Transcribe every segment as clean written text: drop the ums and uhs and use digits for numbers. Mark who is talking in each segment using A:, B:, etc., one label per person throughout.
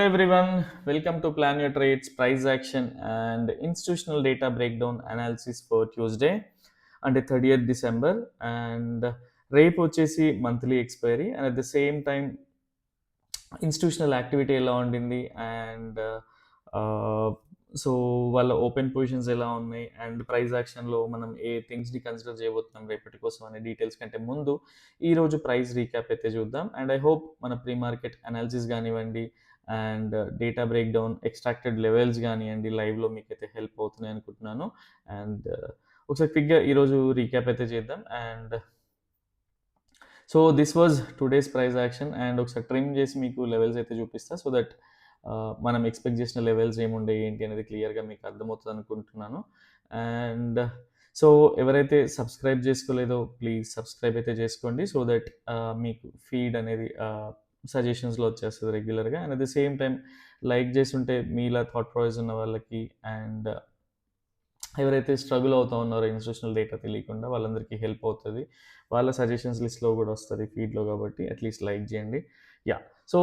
A: Hey everyone, welcome to Plan Your Trades, Price Action and Institutional Data Breakdown Analysis for Tuesday అంటే 30th December and రేపు వచ్చేసి monthly expiry and at the same time institutional activity ఎలా ఉండింది and so వాళ్ళ open positions ఎలా ఉన్నాయి and price యాక్షన్లో మనం ఏ థింగ్స్ని consider చేయబోతున్నాం రేపటి కోసం అనే డీటెయిల్స్ కంటే ముందు ఈరోజు ప్రైస్ రీక్యాప్ అయితే చూద్దాం అండ్ ఐ హోప్ మన ప్రీ మార్కెట్ అనాలిసిస్ కానివ్వండి and data break down extracted levels కానివ్వండి లైవ్లో మీకు అయితే హెల్ప్ అవుతున్నాయి అనుకుంటున్నాను అండ్ ఒకసారి క్విక్గా ఈరోజు రీక్యాప్ అయితే చేద్దాం and so this was today's price action and ఒకసారి ట్రిమ్ చేసి మీకు లెవెల్స్ అయితే చూపిస్తా సో దట్ మనం ఎక్స్పెక్ట్ చేసిన లెవెల్స్ ఏముండే ఏంటి అనేది క్లియర్గా మీకు అర్థమవుతుంది అనుకుంటున్నాను అండ్ సో ఎవరైతే సబ్స్క్రైబ్ చేసుకోలేదో ప్లీజ్ సబ్స్క్రైబ్ అయితే చేసుకోండి సో దట్ మీకు ఫీడ్ అనేది సజెషన్స్లో వచ్చేస్తుంది రెగ్యులర్గా and at the same time like చేసి ఉంటే మీలా థాట్ ప్రాసెస్ ఉన్న వాళ్ళకి అండ్ ఎవరైతే స్ట్రగుల్ అవుతూ ఉన్నారో ఇన్స్టిట్యూషనల్ డేటా తెలియకుండా వాళ్ళందరికీ హెల్ప్ అవుతుంది వాళ్ళ సజెషన్స్ లిస్ట్లో కూడా వస్తుంది ఫీడ్లో కాబట్టి అట్లీస్ట్ లైక్ చేయండి యా సో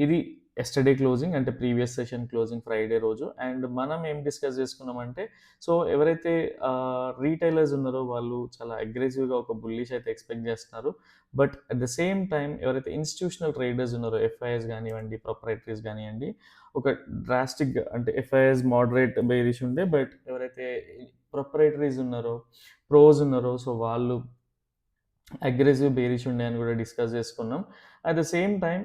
A: ఇది ఎస్టర్డే క్లోజింగ్ అంటే ప్రీవియస్ సెషన్ క్లోజింగ్ ఫ్రైడే రోజు అండ్ మనం ఏం డిస్కస్ చేసుకున్నామంటే సో ఎవరైతే రీటైలర్స్ ఉన్నారో వాళ్ళు చాలా అగ్రెసివ్గా ఒక బుల్లిష్ అయితే ఎక్స్పెక్ట్ చేస్తున్నారు but at the same time ఎవరైతే ఇన్స్టిట్యూషనల్ ట్రేడర్స్ ఉన్నారో ఎఫ్ఐఎస్ కానివ్వండి ప్రొపరైటరీస్ కానివ్వండి ఒక డ్రాస్టిక్ అంటే ఎఫ్ఐఎస్ మోడరేట్ బేరిష్ ఉండే బట్ ఎవరైతే ప్రొపరేటరీస్ ఉన్నారో ప్రోస్ ఉన్నారో సో వాళ్ళు అగ్రెసివ్ బేరిష్ ఉండే అని కూడా డిస్కస్ చేసుకున్నాం at the same time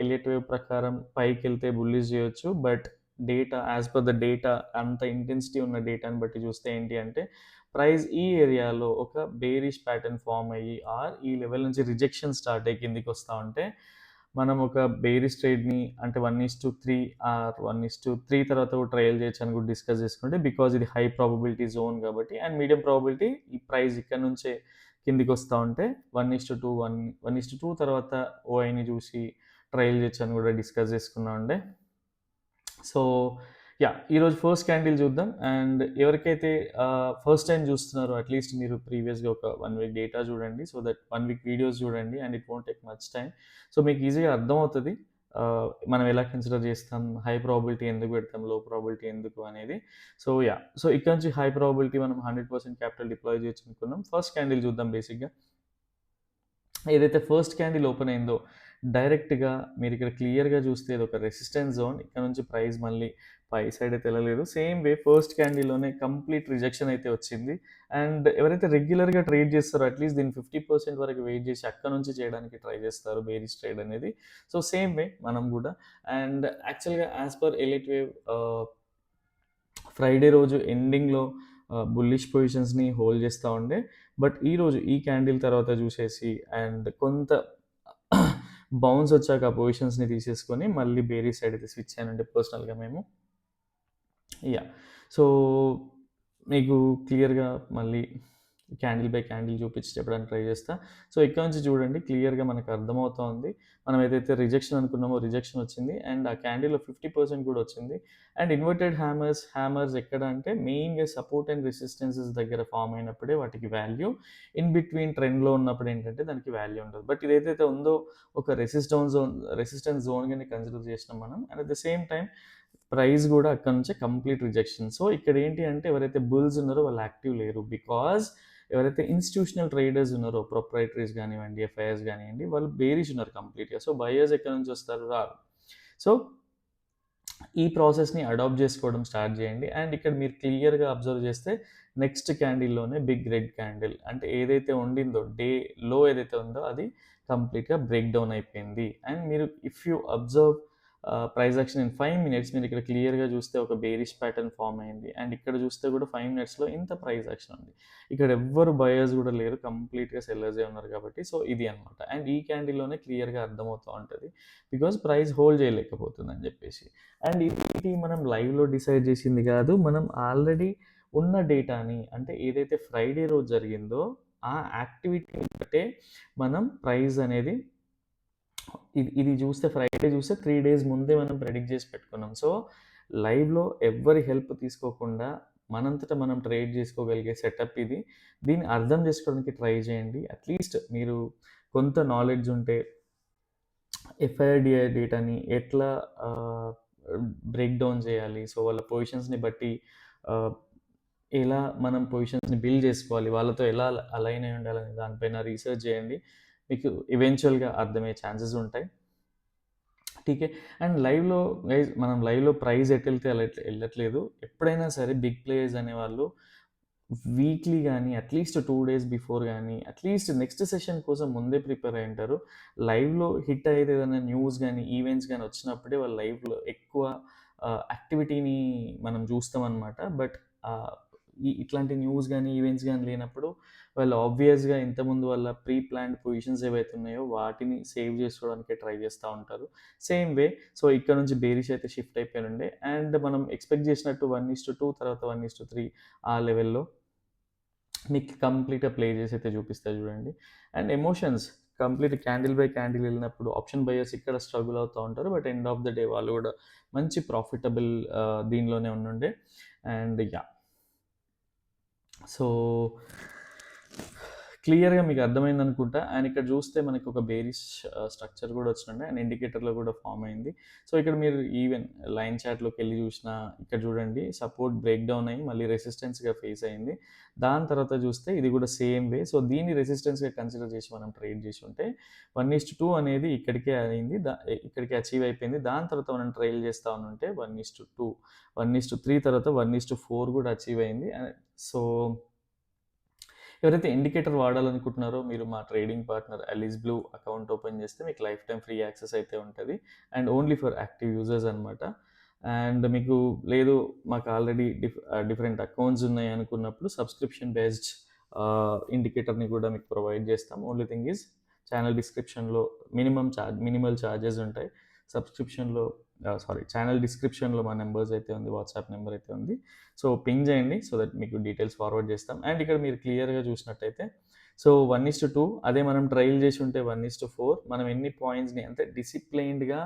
A: Elliot wave ప్రకారం పైకి వెళ్తే బుల్లిష్ చేయొచ్చు but data as per the data అంత ఇంటెన్సిటీ ఉన్న డేటాని బట్టి చూస్తే ఏంటి అంటే ప్రైస్ ఈ ఏరియాలో ఒక బేరిష్ ప్యాటర్న్ ఫామ్ అయ్యి ఆర్ ఈ లెవెల్ నుంచి రిజెక్షన్ స్టార్ట్ అయ్యి కిందికి వస్తూ ఉంటే మనం ఒక బేరిష్ ట్రేడ్ని అంటే 1:3 ఆర్ 1:3 తర్వాత కూడా ట్రయల్ చేయొచ్చు అని కూడా డిస్కస్ చేసుకుంటే బికాజ్ ఇది హై ప్రాబబిలిటీ జోన్ కాబట్టి అండ్ మీడియం ప్రాబబిలిటీ ఈ ప్రైస్ ఇక్కడ నుంచే కిందికి వస్తూ ఉంటే 1:2 తర్వాత ఓఐని చూసి ట్రయల్ చేయొచ్చు అని కూడా డిస్కస్ చేసుకున్నాం అండి సో యా ఈరోజు ఫస్ట్ క్యాండిల్ చూద్దాం అండ్ ఎవరికైతే ఫస్ట్ టైం చూస్తున్నారో అట్లీస్ట్ మీరు ప్రీవియస్గా ఒక 1 వీక్ డేటా చూడండి సో దట్ 1 వీక్ వీడియోస్ చూడండి and it won't take much time so మీకు ఈజీగా అర్థమవుతుంది మనం ఎలా కన్సిడర్ చేస్తాం హై ప్రాబిలిటీ ఎందుకు పెడతాం లో ప్రాబిలిటీ ఎందుకు అనేది సో యా సో ఇక్కడ నుంచి హై ప్రాబిలిటీ మనం 100% క్యాపిటల్ డిప్లాయ్ చేయొచ్చు అనుకున్నాం ఫస్ట్ క్యాండిల్ చూద్దాం బేసిక్గా ఏదైతే ఫస్ట్ క్యాండిల్ ఓపెన్ అయిందో డైరెక్ట్గా మీరు ఇక్కడ క్లియర్గా చూస్తే ఇది ఒక రెసిస్టెన్స్ జోన్ ఇక్కడ నుంచి ప్రైస్ మళ్ళీ పై సైడ్ అయితే వెళ్ళలేదు సేమ్ వే ఫస్ట్ క్యాండిల్లోనే కంప్లీట్ రిజెక్షన్ అయితే వచ్చింది అండ్ ఎవరైతే రెగ్యులర్గా ట్రేడ్ చేస్తారో అట్లీస్ట్ దీన్ని 50% వరకు వెయిట్ చేసి అక్కడ నుంచి చేయడానికి ట్రై చేస్తారు బేరిష్ ట్రేడ్ అనేది సో సేమ్ వే మనం కూడా అండ్ యాక్చువల్గా as per elite wave Friday రోజు ఎండింగ్లో బుల్లిష్ పొజిషన్స్ని హోల్డ్ చేస్తూ ఉండే బట్ ఈరోజు ఈ క్యాండిల్ తర్వాత చూసేసి అండ్ కొంత బౌన్స్ వచ్చాక ఆ పొజిషన్స్ని తీసేసుకొని మళ్ళీ బేరీ సైడ్ అయితే స్విచ్ అయ్యానంటే పర్సనల్గా మేము యా సో మీకు క్లియర్గా మళ్ళీ క్యాండిల్ బై క్యాండిల్ చూపించి చెప్పడానికి ట్రై చేస్తా సో ఇక్కడ నుంచి చూడండి క్లియర్గా మనకు అర్థమవుతోంది మనం ఏదైతే రిజెక్షన్ అనుకున్నామో రిజెక్షన్ వచ్చింది అండ్ ఆ క్యాండిల్లో 50% కూడా వచ్చింది అండ్ ఇన్వర్టెడ్ హ్యామర్స్ ఎక్కడ అంటే మెయిన్గా సపోర్ట్ అండ్ రెసిస్టెన్సెస్ దగ్గర ఫామ్ అయినప్పుడే వాటికి వాల్యూ ఇన్ బిట్వీన్ ట్రెండ్లో ఉన్నప్పుడు ఏంటంటే దానికి వాల్యూ ఉండదు బట్ ఇదైతే ఉందో ఒక రెసిస్టెన్స్ జోన్గానే కన్సిడర్ చేసినాం మనం and at the same time price కూడా అక్కడ నుంచే కంప్లీట్ రిజెక్షన్ సో ఇక్కడ ఏంటి అంటే ఎవరైతే బుల్స్ ఉన్నారో వాళ్ళు యాక్టివ్ లేరు బికాజ్ ఎవరైతే ఇన్స్టిట్యూషనల్ ట్రేడర్స్ ఉన్నారో ప్రొపరైటరీస్ కానివ్వండి ఎఫ్ఐఎస్ కానివ్వండి వాళ్ళు బేరిష్ ఉన్నారు కంప్లీట్గా సో బయర్స్ ఎక్కడ నుంచి వస్తారు రారు సో ఈ ప్రాసెస్ని అడాప్ట్ చేసుకోవడం స్టార్ట్ చేయండి అండ్ ఇక్కడ మీరు క్లియర్గా అబ్జర్వ్ చేస్తే నెక్స్ట్ క్యాండిల్లోనే బిగ్ రెడ్ క్యాండిల్ అంటే ఏదైతే ఉండిందో డే లో ఏదైతే ఉందో అది కంప్లీట్గా బ్రేక్ డౌన్ అయిపోయింది అండ్ మీరు if you observe price action in 5 minutes మీరు ఇక్కడ క్లియర్గా చూస్తే ఒక బేరిష్ ప్యాటర్న్ ఫామ్ అయింది అండ్ ఇక్కడ చూస్తే కూడా 5 minutesలో ఇంత ప్రైస్ యాక్షన్ ఉంది ఇక్కడ ఎవ్వరు బయర్స్ కూడా లేరు కంప్లీట్గా సెల్లర్సే ఉన్నారు కాబట్టి సో ఇది అనమాట అండ్ ఈ క్యాండిల్లోనే క్లియర్గా అర్థమవుతూ ఉంటుంది బికాజ్ ప్రైస్ హోల్డ్ చేయలేకపోతుంది అని చెప్పేసి అండ్ ఇది మనం లైవ్లో డిసైడ్ చేసింది కాదు మనం ఆల్రెడీ ఉన్న డేటాని అంటే ఏదైతే ఫ్రైడే రోజు జరిగిందో ఆ యాక్టివిటీ బట్టే మనం ప్రైస్ అనేది ఇది చూస్తే ఫ్రైడే చూస్తే 3 days ముందే మనం ప్రెడిక్ట్ చేసి పెట్టుకున్నాం సో లైవ్లో ఎవ్వరి హెల్ప్ తీసుకోకుండా మనంతటా మనం ట్రేడ్ చేసుకోగలిగే సెటప్ ఇది దీన్ని అర్థం చేసుకోవడానికి ట్రై చేయండి అట్లీస్ట్ మీరు కొంత నాలెడ్జ్ ఉంటే ఎఫ్ఐఆర్‌డిఐ డేటాని ఎట్లా ఆహ్, బ్రేక్ డౌన్ చేయాలి? సో, వాళ్ళ పొజిషన్స్‌ని బట్టి ఆహ్, ఎలా మనం పొజిషన్స్‌ని బిల్డ్ చేసుకోవాలి? వాళ్ళతో ఎలా అలైన్ అయి ఉండాలనే దానిపైన రీసెర్చ్ చేయండి. మీకు ఎవెన్చువల్‌గా అర్థమయ్యే ఛాన్సెస్ ఉంటాయి. టీకే. అండ్ లైవ్‌లో గైస్ మనం లైవ్‌లో ప్రైస్ ఎటెళ్తే అలా ఎళ్ళట్లేదు. ఎప్పుడైనా సరే బిగ్ ప్లేయర్స్ అనేవాళ్ళు వీక్లీ గానీ, అట్‌లీస్ట్ 2 డేస్ బిఫోర్ గానీ, అట్‌లీస్ట్ నెక్స్ట్ సెషన్ కోసం ముందే ప్రిపేర్ అయ్యుంటారు. లైవ్‌లో హిట్ అయ్యేది ఏదైనా న్యూస్ గానీ, ఈవెంట్స్ గానీ వచ్చినప్పుడే వాళ్ళు లైవ్‌లో ఎక్కువ యాక్టివిటీని మనం చూస్తామనమాట. బట్ ఆహ్, ఇట్లాంటి న్యూస్ గానీ, ఈవెంట్స్ గానీ లేనప్పుడు వాళ్ళు ఆబ్వియస్‌గా ఇంతకుముందు వాళ్ళ ప్రీ ప్లాన్డ్ పొజిషన్స్ ఏవైతే ఉన్నాయో వాటిని సేవ్ చేసుకోవడానికే ట్రై చేస్తా ఉంటారు. సేమ్ వే సో, ఇక్కడ నుంచి బేరిష్ అయితే షిఫ్ట్ అయిపోయానుండే. అండ్ మనం ఎక్స్‌పెక్ట్ చేసినట్టు 1:2 తర్వాత 1:3 ఆ లెవెల్‌లో మీకు కంప్లీట్‌గా ప్లే చేసి అయితే చూపిస్తా చూడండి. And emotions complete candle by candle వెళ్ళినప్పుడు ఆప్షన్ బయర్స్ ఇక్కడ స్ట్రగుల్ అవుతా ఉంటారు. But end of the day వాళ్ళు కూడా మంచి ప్రాఫిటబుల్ దీనిలోనే ఉండుండే. And yeah! సో, క్లియర్‌గా మీకు అర్థమైందనుకుంటా. అండ్ ఇక్కడ చూస్తే మనకి ఒక బేరిష్ స్ట్రక్చర్ కూడా వచ్చినుండే అండ్ ఇండికేటర్‌లో కూడా ఫార్మ్ అయింది. సో, ఇక్కడ మీరు ఈవెన్ లైన్ చార్ట్‌లోకెళ్ళి చూసినా ఇక్కడ చూడండి సపోర్ట్ బ్రేక్ డౌన్ అయ్యి మళ్ళీ రెసిస్టెన్స్‌గా ఫేస్ అయింది. దాని తర్వాత చూస్తే ఇది కూడా సేమ్ వే. సో, దీన్ని రెసిస్టెన్స్‌గా కన్సిడర్ చేసి మనం ట్రేడ్ చేసి ఉంటే 1:2 అనేది ఇక్కడికే అయింది. ఇక్కడికి అచీవ్ అయిపోయింది. దాని తర్వాత మనం ట్రైల్ చేస్తా ఉంటే 1:2, 1:3 తర్వాత 1:4 కూడా అచీవ్ అయింది. సో ఎవరైతే ఇండికేటర్ వాడాలనుకుంటున్నారో మీరు మా trading partner Alice Blue account open చేస్తే మీకు లైఫ్ టైం ఫ్రీ యాక్సెస్ అయితే ఉంటుంది. And only for active users అనమాట. అండ్ మీకు లేదు మాకు ఆల్రెడీ డిఫరెంట్ అకౌంట్స్ ఉన్నాయి అనుకున్నప్పుడు సబ్స్క్రిప్షన్ బేస్డ్ ఇండికేటర్ని కూడా మీకు ప్రొవైడ్ చేస్తాం. ఓన్లీ థింగ్ ఈజ్ ఛానల్ డిస్క్రిప్షన్లో మినిమల్ ఛార్జెస్ ఉంటాయి. సబ్స్క్రిప్షన్లో ఛానల్ డిస్క్రిప్షన్లో మా నెంబర్స్ అయితే ఉంది, వాట్సాప్ నెంబర్ అయితే ఉంది. సో పింగ్ చేయండి సో దట్ మీకు డీటెయిల్స్ ఫార్వర్డ్ చేస్తాం. అండ్ ఇక్కడ మీరు క్లియర్గా చూసినట్టయితే సో 1:2 అదే మనం ట్రయల్ చేసి ఉంటే 1:4 మనం ఎన్ని పాయింట్స్ని అంటే డిసిప్లైన్డ్గా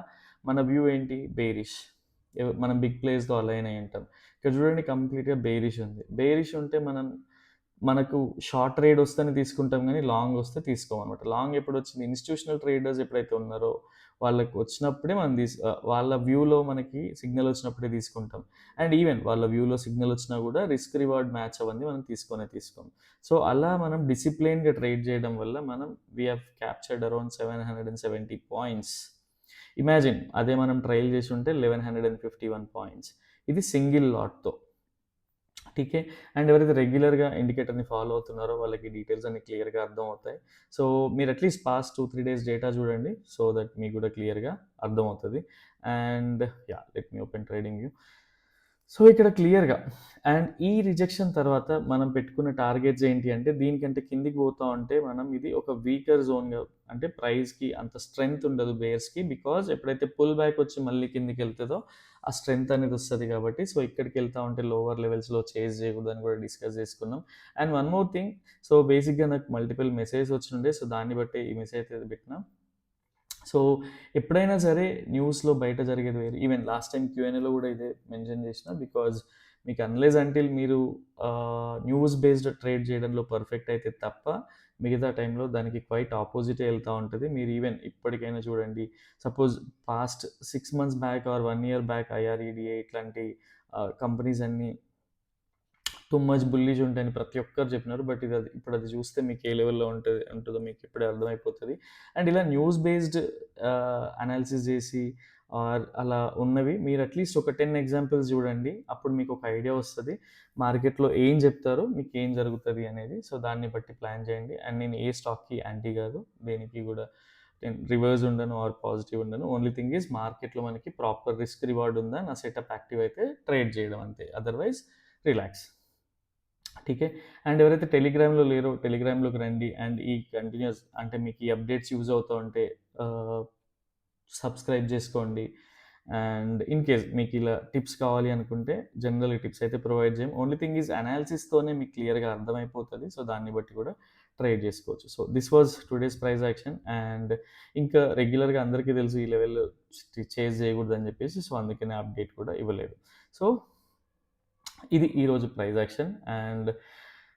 A: మన వ్యూ ఏంటి బేరిష్ మనం బిగ్ ప్లేస్తో అలైన్ అయి ఉంటాం. ఇక్కడ చూడండి కంప్లీట్గా బేరిష్ ఉంది. బేరిష్ ఉంటే మనకు షార్ట్ ట్రేడ్ వస్తేనే తీసుకుంటాం కానీ లాంగ్ వస్తే తీసుకోమన్నమాట. లాంగ్ ఎప్పుడు వచ్చింది ఇన్స్టిట్యూషనల్ ట్రేడర్స్ ఎప్పుడైతే ఉన్నారో వాళ్ళకి వచ్చినప్పుడే మనం వాళ్ళ వ్యూలో మనకి సిగ్నల్ వచ్చినప్పుడే తీసుకుంటాం. అండ్ ఈవెన్ వాళ్ళ వ్యూలో సిగ్నల్ వచ్చినా కూడా రిస్క్ రివార్డ్ మ్యాచ్ అవ్వండి మనం తీసుకోం. సో అలా మనం డిసిప్లైన్గా ట్రేడ్ చేయడం వల్ల మనం we have captured around 770 points. Imagine అదే మనం ట్రయల్ చేసి ఉంటే 1151 పాయింట్స్. ఇది సింగిల్ లాట్తో. టీకే. అండ్ ఎవరైతే రెగ్యులర్గా ఇండికేటర్ని ఫాలో అవుతున్నారో వాళ్ళకి డీటెయిల్స్ అన్ని క్లియర్గా అర్థం అవుతాయి. సో మీరు అట్లీస్ట్ పాస్ట్ 2-3 డేస్ డేటా చూడండి సో దట్ మీకు కూడా క్లియర్గా అర్థమవుతుంది. And let me open trading view. So ఇక్కడ క్లియర్గా అండ్ ఈ రిజెక్షన్ తర్వాత మనం పెట్టుకున్న టార్గెట్స్ ఏంటి అంటే దీనికంటే కిందికి పోతా ఉంటే మనం ఇది ఒక వీకర్ జోన్గా అంటే ప్రైస్కి అంత స్ట్రెంగ్త్ ఉండదు బేర్స్కి బికాజ్ ఎప్పుడైతే పుల్ బ్యాక్ వచ్చి మళ్ళీ కిందికి వెళ్తుందో ఆ స్ట్రెంగ్త్ అనేది వస్తుంది కాబట్టి సో ఇక్కడికి వెళ్తా ఉంటే లోవర్ లెవెల్స్లో చేజ్ చేయకూడదని కూడా డిస్కస్ చేసుకున్నాం. And one more thing so బేసిక్గా నాకు మల్టిపుల్ మెసేజ్ వచ్చిండే సో దాన్ని బట్టి ఈ మెసేజ్ అయితే పెట్టినా. సో ఎప్పుడైనా సరే న్యూస్లో బయట జరిగేది వేరు. ఈవెన్ లాస్ట్ టైం క్యూఎన్ఏలో కూడా ఇదే మెన్షన్ చేసిన బికాజ్ మీకు అన్లెస్ అంటిల్ మీరు న్యూస్ బేస్డ్ ట్రేడ్ చేయడంలో పర్ఫెక్ట్ అయితే తప్ప మిగతా టైంలో దానికి క్వైట్ ఆపోజిటే వెళ్తూ ఉంటుంది. మీరు ఈవెన్ ఇప్పటికైనా చూడండి suppose past 6 months back or 1 year back IREDA ఇట్లాంటి కంపెనీస్ అన్నీ టూ మచ్ బుల్లిష్ ఉంటాయని ప్రతి ఒక్కరు చెప్పినారు. బట్ ఇప్పుడు అది చూస్తే మీకు ఏ లెవెల్‌లో ఉంటుందో మీకు ఇప్పుడే అర్థమైపోతది. అండ్ ఇలా న్యూస్ బేస్డ్ అనాలిసిస్ చేసి ఆర్ అలా ఉన్నవి మీరు అట్లీస్ట్ ఒక 10 ఎగ్జాంపుల్స్ చూడండి. అప్పుడు మీకు ఒక ఐడియా వస్తది. మార్కెట్‌లో ఏం చెప్తారో మీకు ఏం జరుగుతది అనేది. సో దాన్ని బట్టి ప్లాన్ చేయండి. అండ్ నేను ఏ స్టాక్‌కి యాంటీ కాదు. దేనికి కూడా నేను రివర్స్ ఉండను ఆర్ పాజిటివ్ ఉండను. ఓన్లీ థింగ్ ఈజ్ మార్కెట్‌లో మనకి ప్రాపర్ రిస్క్ రివార్డ్ ఉందా? నా సెటప్ యాక్టివ్ అయితే ట్రేడ్ చేయడం అంతే. Otherwise relax. ఠీకే. అండ్ ఎవరైతే టెలిగ్రామ్‌లో లేరో టెలిగ్రామ్‌లోకి రండి. అండ్ ఈ కంటిన్యూయస్ అంటే మీకు ఈ అప్డేట్స్ యూజ్ అవుతూ ఉంటే ఆహ్, సబ్స్క్రైబ్ చేసుకోండి. అండ్ ఇన్ కేస్ మీకు ఇలా టిప్స్ కావాలి అనుకుంటే జనరల్‌గా టిప్స్ అయితే ప్రొవైడ్ చేయం. ఓన్లీ థింగ్ ఈజ్ అనాలిసిస్‌తోనే మీకు క్లియర్‌గా అర్థమైపోతది. సో దాన్ని బట్టి కూడా ట్రేడ్ చేసుకోవచ్చు. So this was today's price action. And ఇంకా రెగ్యులర్‌గా అందరికీ తెలుసు ఈ లెవెల్ చేజ్ చేయకూడదని చెప్పేసి. సో అందుకనే అప్డేట్ కూడా ఇవ్వలేదు. సో ఇది ఈరోజు ప్రైస్ యాక్షన్. అండ్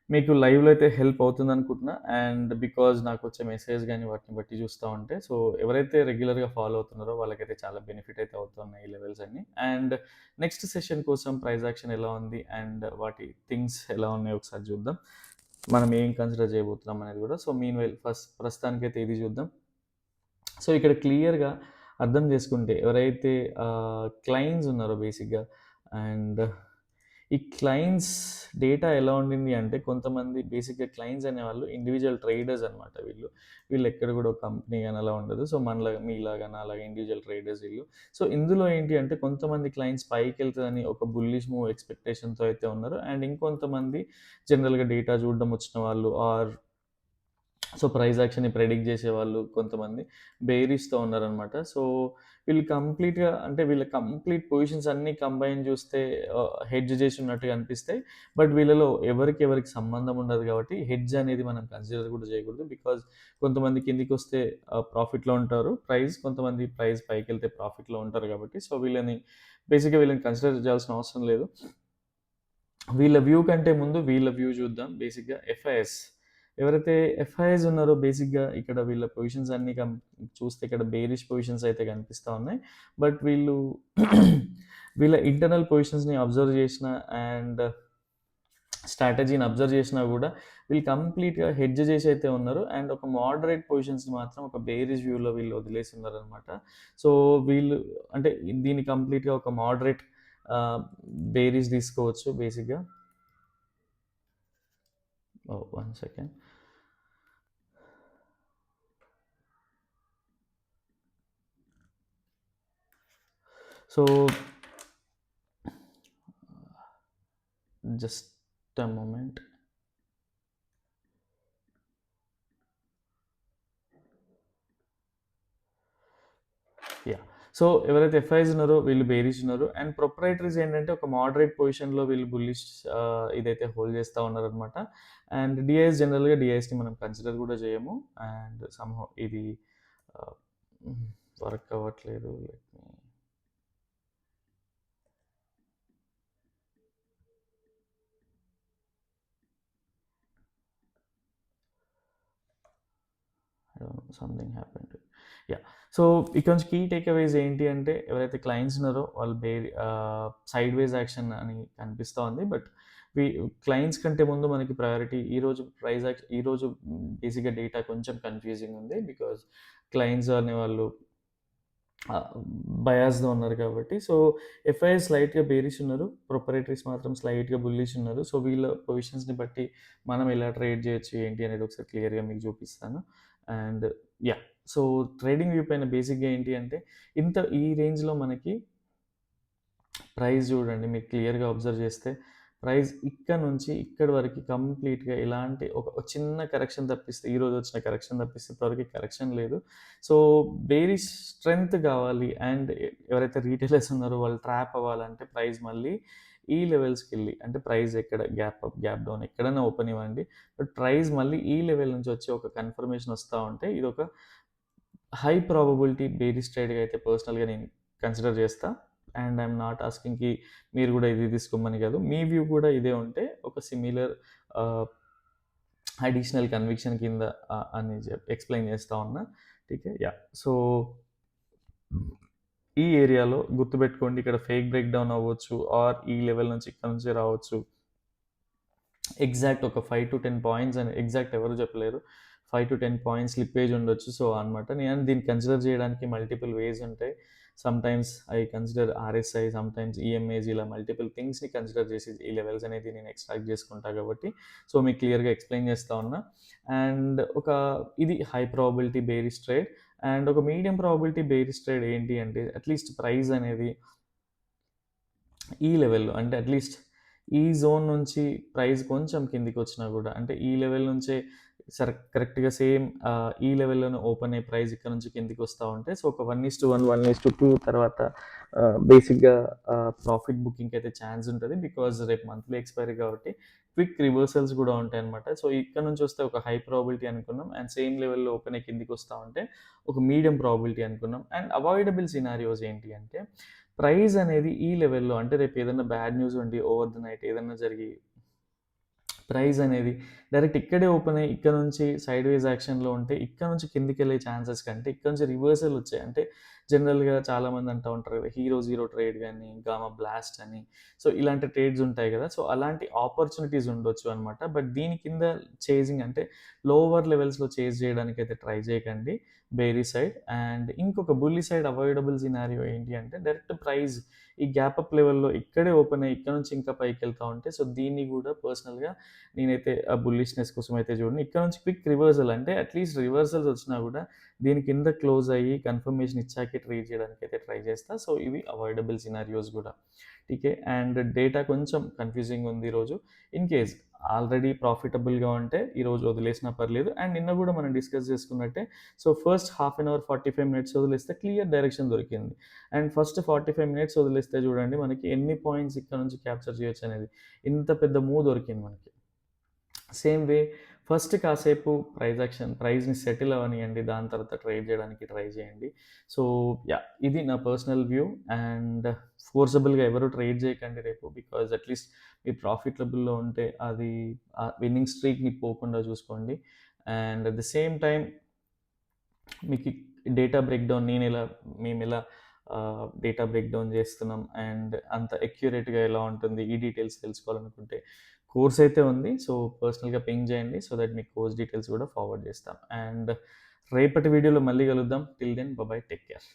A: మీకు లైవ్‌లో అయితే హెల్ప్ అవుతుందనుకుంటున్నా. అండ్ బికాజ్ నాకొచ్చే మెసేజ్ గాని వాటిని బట్టి చూస్తా ఉంటే, సో ఎవరైతే రెగ్యులర్‌గా ఫాలో అవుతున్నారో వాళ్ళకైతే చాలా బెనిఫిట్ అయితే అవుతున్నాయి ఈ లెవెల్స్ అన్నీ. అండ్ నెక్స్ట్ సెషన్ కోసం ప్రైస్ యాక్షన్ ఎలా ఉంది అండ్ వాటి థింగ్స్ ఎలా ఉన్నాయో ఒకసారి చూద్దాం. మనం ఏం కన్సిడర్ చేయబోతున్నాం అనేది కూడా. సో మీన్‌వైల్ ప్రస్తుతానికైతే ఇది చూద్దాం. సో ఇక్కడ క్లియర్‌గా అర్థం చేసుకుంటే ఎవరైతే క్లయింట్స్ ఉన్నారో బేసిక్‌గా అండ్ ఈ క్లయింట్స్ డేటా ఎలా ఉండింది అంటే కొంతమంది బేసిక్‌గా క్లయింట్స్ అనేవాళ్ళు ఇండివిడ్యువల్ ట్రేడర్స్ అనమాట వీళ్ళు. వీళ్ళు ఎక్కడ కూడా ఒక కంపెనీ గాని అలా ఉండదు. సో మనలాగా మీలాగా నాలాగా ఇండివిడ్యువల్ ట్రేడర్స్ వీళ్ళు. సో ఇందులో ఏంటి అంటే కొంతమంది క్లయింట్స్ పైకెళ్తదని ఒక బుల్లిష్ మూవ్ ఎక్స్‌పెక్టేషన్‌తో అయితే ఉన్నారు. అండ్ ఇంకొంతమంది జనరల్‌గా డేటా చూడడం వచ్చిన వాళ్ళు ఆర్ సో ప్రైస్ యాక్షన్‌ని ప్రెడిక్ట్ చేసేవాళ్ళు కొంతమంది బేరిష్‌తో ఉన్నారనమాట. సో వీళ్ళు కంప్లీట్‌గా అంటే వీళ్ళ కంప్లీట్ పొజిషన్స్ అన్నీ కంబైన్ చూస్తే హెడ్జ్ చేసి ఉన్నట్టుగా అనిపిస్తాయి. బట్ వీళ్ళలో ఎవరికి సంబంధం ఉండదు కాబట్టి హెడ్జ్ అనేది మనం కన్సిడర్ కూడా చేయకూడదు. బికాజ్ కొంతమంది కిందికొస్తే ప్రాఫిట్‌లో ఉంటారు కొంతమంది ప్రైస్ పైకెళ్తే ప్రాఫిట్‌లో ఉంటారు కాబట్టి సో వీళ్ళని కన్సిడర్ చేయాల్సిన అవసరం లేదు. వీళ్ళ వ్యూ కంటే ముందు వీళ్ళ వ్యూ చూద్దాం. బేసిక్‌గా ఎఫ్ఐఎస్. ఎవరైతే ఎఫ్ఐఎస్ ఉన్నారో బేసిక్‌గా ఇక్కడ వీళ్ళ పొజిషన్స్ అన్నీ చూస్తే ఇక్కడ బేరిష్ పొజిషన్స్ అయితే కనిపిస్తా ఉన్నాయి. బట్ వీళ్ళు వీళ్ళ ఇంటర్నల్ పొజిషన్స్‌ని అబ్జర్వ్ చేసిన అండ్ స్ట్రాటజీని అబ్జర్వ్ చేసినా కూడా వీళ్ళు కంప్లీట్‌గా హెడ్జ్ చేసి అయితే ఉన్నారు. అండ్ ఒక మోడరేట్ పొజిషన్స్‌ని మాత్రం ఒక బేరిష్ వ్యూలో వీళ్ళు వదిలేసి ఉన్నారనమాట. సో వీళ్ళు అంటే దీన్ని కంప్లీట్‌గా ఒక మోడరేట్ బేరిష్ తీసుకోవచ్చు బేసిక్‌గా. ఓహ్! 1 second. So just a moment. Yeah! So ఎవరైతే ఎఫ్ఐస్ ఉన్నారో వీళ్ళు బేరిష్ ఉన్నారు. అండ్ ప్రొప్రైటరీస్ ఏంటంటే ఒక మోడరేట్ పొజిషన్‌లో వీళ్ళు బుల్లిష్ ఇదైతే హోల్డ్ చేస్తా ఉన్నారనమాట. అండ్ డిఐఎస్‌ని మనం కన్సిడర్ కూడా చేయము. అండ్ సమ్‌హౌ ఇది ఆహ్, వర్క్ అవ్వట్లేదు. Let me I don't know something happened. Yeah! So ఇక్కడ నుంచి కీ టేక్‌అవేస్ ఏంటి అంటే ఎవరైతే క్లయింట్స్ ఉన్నారో వాళ్ళు సైడ్ వేస్ యాక్షన్ అని కనిపిస్తా ఉంది. బట్ వి క్లయింట్స్ కంటే ముందు మనకి ప్రయారిటీ ఈరోజు బేసిక్‌గా డేటా కొంచెం కన్‌ఫ్యూజింగ్ ఉంది. బికాజ్ క్లయింట్స్ అనేవాళ్ళు బయాస్‌గా ఉన్నారు కాబట్టి. సో ఎఫ్ఐఎస్ స్లైట్‌గా బేరిష్ ఉన్నారు. ప్రొప్రైటరీస్ మాత్రం స్లైట్‌గా బుల్లిష్ ఉన్నారు. సో వీళ్ళ పొజిషన్స్‌ని బట్టి మనం ఎలా ట్రేడ్ చేయొచ్చు ఏంటి అనేది ఒకసారి క్లియర్‌గా మీకు చూపిస్తాను. And yeah! So trading view పైన బేసిక్‌గా ఏంటి అంటే ఈ రేంజ్‌లో మనకి ప్రైస్ చూడండి మీరు క్లియర్‌గా అబ్జర్వ్ చేస్తే ప్రైస్ ఇక్కడ నుంచి ఇక్కడి వరకు కంప్లీట్‌గా ఎలాంటి ఒక చిన్న కరెక్షన్ తప్పిస్తే ఈరోజు వచ్చిన కరెక్షన్ తప్పిస్తే ఇప్పటివరకు కరెక్షన్ లేదు. సో బేరిష్ స్ట్రెంగ్త్ కావాలి అండ్ ఎవరైతే రీటైలర్స్ ఉన్నారో వాళ్ళు ట్రాప్ అవ్వాలంటే ప్రైస్ మళ్ళీ ఈ లెవెల్స్‌కెళ్ళి అంటే ప్రైస్ ఎక్కడ గ్యాప్ అప్, గ్యాప్ డౌన్ ఎక్కడైనా ఓపెన్ ఇవ్వండి. బట్ ప్రైస్ మళ్ళీ ఈ లెవెల్ నుంచి వచ్చి ఒక కన్ఫర్మేషన్ వస్తా ఉంటే ఇదొక హై ప్రాబబిలిటీ బేరిష్ ట్రేడ్‌గా అయితే పర్సనల్‌గా నేను కన్సిడర్ చేస్తా. అండ్ ఐయామ్ నాట్ ఆస్కింగ్‌కి మీరు కూడా ఇది తీసుకోమని కాదు. మీ వ్యూ కూడా ఇదే ఉంటే ఒక సిమిలర్ ఆహ్, అడిషనల్ కన్విక్షన్ కింద అని ఎక్స్‌ప్లెయిన్ చేస్తా ఉన్నా. ఠీకే. యాహ్! సో ఈ ఏరియాలో గుర్తుపెట్టుకోండి ఇక్కడ ఫేక్ బ్రేక్ డౌన్ అవ్వచ్చు ఆర్ ఈ లెవెల్ నుంచి ఇక్కడ నుంచి రావచ్చు. ఎగ్జాక్ట్ ఒక 5-10 పాయింట్స్ అని ఎగ్జాక్ట్ ఎవరు చెప్పలేరు. 5-10 పాయింట్స్ స్లిప్పేజ్ ఉండొచ్చు. సో అనమాట. నేను దీన్ని కన్సిడర్ చేయడానికి మల్టిపుల్ వేస్ ఉంటాయి. Sometimes I consider RSI, sometimes EMAs ఇలా మల్టిపుల్ థింగ్స్‌ని కన్సిడర్ చేసి ఈ లెవెల్స్ అనేది నేను ఎక్స్ట్రాక్ట్ చేసుకుంటా కాబట్టి సో మీకు క్లియర్‌గా ఎక్స్‌ప్లెయిన్ చేస్తా ఉన్నా. అండ్ ఇది high probability bearish trade and ఒక మీడియం ప్రాబబిలిటీ బేరిష్ ట్రేడ్ ఏంటి అంటే అట్‌లీస్ట్ ప్రైస్ అనేది ఈ లెవెల్‌లో అంటే అట్‌లీస్ట్ ఈ జోన్ నుంచి ప్రైస్ కొంచెం కిందికొచ్చినా గూడా అంటే ఈ లెవెల్ నుంచే కరెక్ట్‌గా సేమ్ ఈ లెవెల్‌లోనే ఓపెన్ అయ్యి ప్రైస్ ఇక్కడ నుంచి కిందికొస్తా ఉంటే సో ఒక 1:1, 1:2 తర్వాత బేసిక్‌గా ప్రాఫిట్ బుకింగ్‌కయితే ఛాన్స్ ఉంటది. బికాజ్ రేపు మంత్లీ ఎక్స్‌పైరీ కాబట్టి క్విక్ రివర్సల్స్ గూడా ఉంటాయన్నమాట. సో ఇక్కడ నుంచి వస్తే ఒక హై ప్రాబబిలిటీ అనుకున్నాం. అండ్ సేమ్ లెవెల్‌లో ఓపెన్ అయ్యి కిందికొస్తా ఉంటే ఒక మీడియం ప్రాబబిలిటీ అనుకున్నాం. అండ్ అవాయిడబుల్ సినారియోస్ ఏంటి అంటే ప్రైస్ అనేది ఈ లెవెల్‌లో అంటే రేపు ఏదైనా బ్యాడ్ న్యూస్ ఉండి ఓవర్ ది నైట్ ఏదన్నా జరిగి ప్రైస్ అనేది డైరెక్ట్ ఇక్కడే ఓపెన్ అయ్యి ఇక్కడ నుంచి సైడ్‌వేస్ యాక్షన్‌లో ఉంటే ఇక్కడ నుంచి కిందకెళ్ళే ఛాన్సెస్ కంటే ఇక్కడ నుంచి రివర్సల్ వచ్చాయి. అంటే జనరల్‌గా చాలామంది అంటా ఉంటారు కదా! హీరో జీరో ట్రేడ్ గాని, గామా బ్లాస్ట్ అని. సో, ఇలాంటి ట్రేడ్స్ ఉంటాయి కదా! సో, అలాంటి ఆపర్చునిటీస్ ఉండొచ్చు అనమాట. బట్ దీని కింద చేజింగ్ అంటే లోవర్ లెవెల్స్‌లో చేజ్ చేయడానికైతే ట్రై చేయకండి. బేరీ సైడ్ అండ్ ఇంకొక బుల్లి సైడ్ అవాయిడబుల్ సినారియో ఏంటి అంటే డైరెక్ట్ ప్రైస్ ఈ గ్యాప్ అప్ లెవెల్‌లో ఇక్కడే ఓపెన్ అయ్యి ఇక్కడ నుంచి ఇంకా పైకెళ్తా ఉంటే సో, దీన్ని కూడా పర్సనల్‌గా నేనైతే ఆ బుల్లిష్‌నెస్ కోసం అయితే చూడను. ఇక్కడ నుంచి క్విక్ రివర్సల్ అంటే అట్‌లీస్ట్ రివర్సల్స్ వచ్చినా గూడా దీని కింద క్లోజ్ అయ్యి కన్ఫర్మేషన్ ఇచ్చాకే ట్రేడ్ చేయడానికైతే ట్రై చేస్తా. సో, ఇవి అవాయిడబుల్ సినారియోస్ గూడా. టీకే. అండ్ డేటా కొంచెం కన్‌ఫ్యూజింగ్‌గా ఉంది ఈరోజు. ఇన్ కేస్ ఆల్రెడీ ప్రాఫిటబుల్‌గా ఉంటే ఈరోజు వదిలేసినా పర్లేదు. అండ్ నిన్న గూడా మనం డిస్కస్ చేసుకున్నట్టే so, first half an hour, 45 minutes వదిలేస్తే క్లియర్ డైరెక్షన్ దొరికింది. అండ్ ఫస్ట్ 45 మినిట్స్ వదిలేస్తే చూడండి మనకి ఎన్ని పాయింట్స్ ఇక్కడ నుంచి క్యాప్చర్ చేయొచ్చనేది. ఇంత పెద్ద మూవ్ దొరికింది మనకి. సేమ్ వే ఫస్ట్ కాసేపు ప్రైస్‌ని సెటిల్ అవ్వనియండి. దాని తర్వాత ట్రేడ్ చేయడానికి ట్రై చేయండి. So, yeah! ఇది నా పర్సనల్ వ్యూ అండ్ ఫోర్సబుల్‌గా ఎవరు ట్రేడ్ చేయకండి రేపు. బికాజ్ అట్‌లీస్ట్ మీరు ప్రాఫిటబుల్‌లో ఉంటే అది ఆ విన్నింగ్ స్ట్రీక్‌ని పోకుండా చూసుకోండి. And at the same time మీకు డేటా బ్రేక్‌డౌన్ మేమెలా డేటా బ్రేక్‌డౌన్ చేస్తున్నాం అండ్ అంత అక్యురేట్‌గా ఎలా ఉంటుంది, ఈ డీటెయిల్స్ తెలుసుకోవాలనుకుంటే కోర్స్ అయితే ఉంది. సో, పర్సనల్‌గా పింగ్ చేయండి. సో దట్ మీకు కోర్స్ డీటెయిల్స్ కూడా ఫార్వర్డ్ చేస్తాం. అండ్ రేపటి వీడియోలో మళ్ళీ కలుద్దాం. Till then bye bye. Take care.